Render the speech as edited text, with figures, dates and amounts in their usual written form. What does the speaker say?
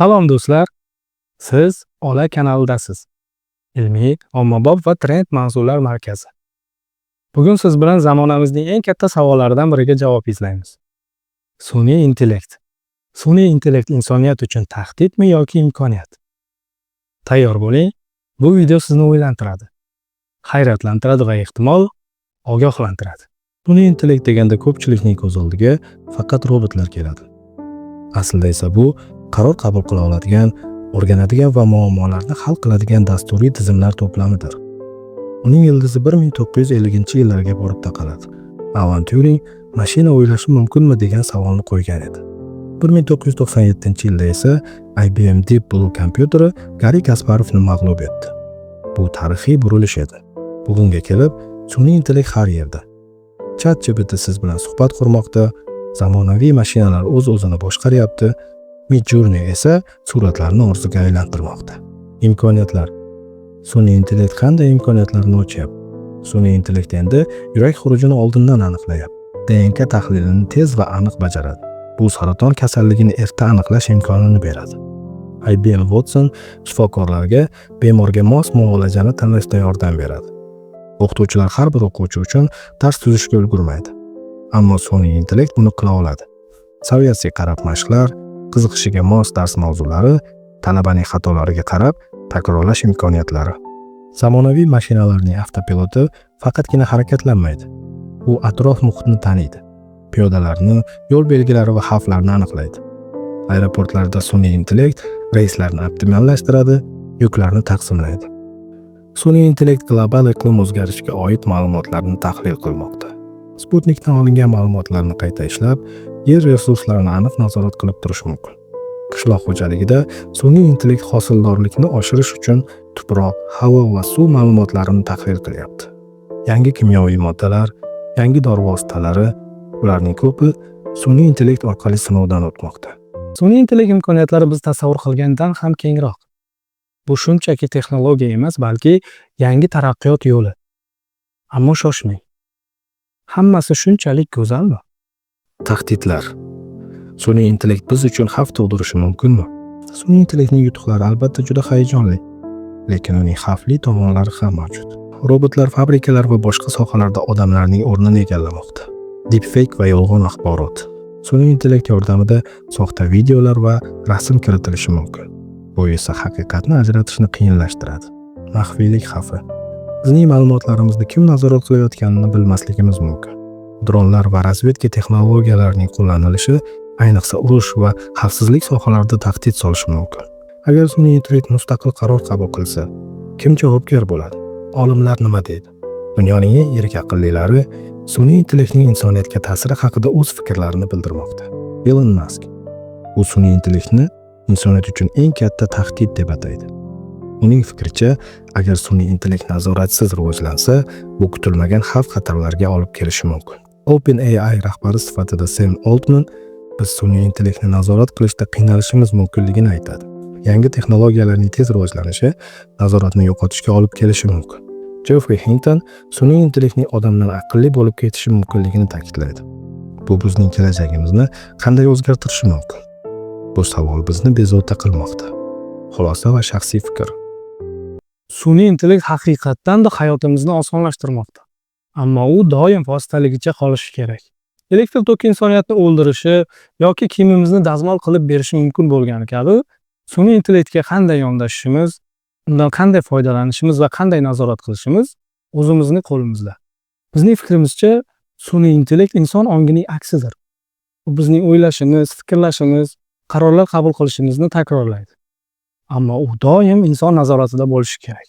Salom do'stlar, siz Ola kanalidasiz. Ilmiy, ommabop va trend mavzular markazi. Bugun siz bilan zamonamizning eng katta savollaridan biriga javob izlaymiz. Sun'iy intellekt. Sun'iy intellekt insoniyat uchun tahdidmi yoki imkoniyat? Tayyor bo'ling. Bu video sizni o'ylantiradi, hayratlantiradi va ehtimol ogohlantiradi. Sun'iy intellekt deganda ko'pchilikning ko'z oldiga faqat robotlar keladi. Aslida esa bu qaror qabul qila oladigan, o'rganadigan va muammolarni hal qiladigan dasturiy tizimlar to'plamidir. Uning ildizi 1950-yillarga borib taqaladi. Alan Turing mashina o'ylashi mumkinmi degan savolni qo'ygan edi. 1997-yilda esa IBM Deep Blue kompyuteri Garri Kasparovni mag'lub etdi. Bu tarixiy burilish edi. Bugunga kelib, sun'iy intellekt har yerda. ChatGPT siz bilan suhbat qurmoqda, zamonaviy mashinalar o'z-o'zini boshqaryapti. Midjourney esa suratlarni orzuga aylantirmoqda. Imkoniyatlar. Sun'iy intellekt qanday imkoniyatlarni ochyapti? Sun'iy intellekt endi yurak xurujini oldindan aniqlayapti. DNK tahlilini tez va aniq bajaradi. Bu saraton kasalligini erta aniqlash imkonini beradi. IBM Watson shifokorlarga bemorga mos muolajani tanlashda yordam beradi. O'qituvchilar har bir o'quvchi uchun dars tuzishga ulgurmaydi. Ammo sun'iy intellekt buni qila oladi. Saviyasiga qarab mashqlar, qiziqishiga mos dars mavzulari, talabaning xatolariga qarab takrorlash imkoniyatlari. Zamonaviy mashinalarning avtopiloti faqatgina harakatlanmaydi. U atrof muhitni taniydi. Piyodalarni, yo'l belgilari va xavflarni aniqlaydi. Aeroportlarda sun'iy intellekt reyslarni optimallashtiradi, yuklarni taqsimlaydi. Sun'iy intellekt global iqlim o'zgarishiga oid ma'lumotlarni tahlil qilmoqda. Sputnikdan olingan ma'lumotlarni qayta ishlab, yer resurslarini aniq nazorat qilib turish mumkin. Qishloq xo'jaligida sun'iy intellekt hosildorlikni oshirish uchun tuproq, havo va suv ma'lumotlarini tahlil qilyapti. Yangi kimyoviy moddalar, yangi dori vositalari, ularning ko'pi sun'iy intellekt orqali sinovdan o'tmoqda. Sun'iy intellekt imkoniyatlari biz tasavvur qilgandan ham kengroq. Bu shunchaki texnologiya emas, balki yangi taraqqiyot yo'li. Ammo shoshmang. Hammasi shunchalik go'zalmi? Tahdidlar. Sun'iy intellekt biz uchun xavf tug'dirishi mumkinmi? Sun'iy intellektning yutuqlari albatta juda hayajonli, lekin uning xavfli tomonlari ham mavjud. Robotlar fabrikalar va boshqa sohalarda odamlarning o'rnini egallamoqda. Deepfake va yolg'on axborot. Sun'iy intellekt yordamida soxta videolar va rasm kiritilishi mumkin. Bu esa haqiqatni ajratishni qiyinlashtiradi. Maxfiylik xavfi. Bizning ma'lumotlarimizni kim nazorat qilayotganini bilmasligimiz mumkin. Dronlar va razvedka texnologiyalarining qo'llanilishi ayniqsa urush va xavfsizlik sohalarida tahdid solishi mumkin. Agar sun'iy intellekt mustaqil qaror qabul qilsa, kim javobgar bo'ladi? Olimlar nima deydi? Dunyoning eng yirik aqllilari sun'iy intellektning insoniyatga ta'siri haqida o'z fikrlarini bildirmoqda. Elon Musk bu sun'iy intellektni insoniyat uchun eng katta tahdid deb ataydi. Uning fikricha, agar sun'iy intellekt nazoratsiz rivojlansa, bu kutilmagan xavf-xatarlarga olib kelishi mumkin. OpenAI rahbari sifatida Sam Altman biz sun'iy intellektni nazorat qilishda qiynalishimiz mumkinligini aytadi. Yangi texnologiyalarning tez rivojlanishi nazoratni yo'qotishga olib kelishi mumkin. Jeffrey Hinton sun'iy intellektning odamdan aqlli bo'lib ketishi mumkinligini ta'kidlaydi. Bu bizning kelajagimizni qanday o'zgartirishi mumkin? Bu savol bizni bezovta qilmoqda. Xulosa va shaxsiy fikr. Sun'iy intellekt haqiqatdan-da hayotimizni osonlashtirmoqda. Ammo u doim vositaligicha qolishi kerak. Elektr toki insoniyatni o'ldirishi yoki kiyimimizni dazmol qilib berishi mumkin bo'lgani kabi, sun'iy intellektga qanday yondashishimiz, undan qanday foydalanishimiz va qanday nazorat qilishimiz o'zimizning qo'limizda. Bizning fikrimizcha, sun'iy intellekt inson ongining aksidir. U bizning o'ylashimiz, fikrlashimiz, qarorlar qabul qilishimizni takrorlaydi. Ammo u doim inson nazoratida bo'lishi kerak.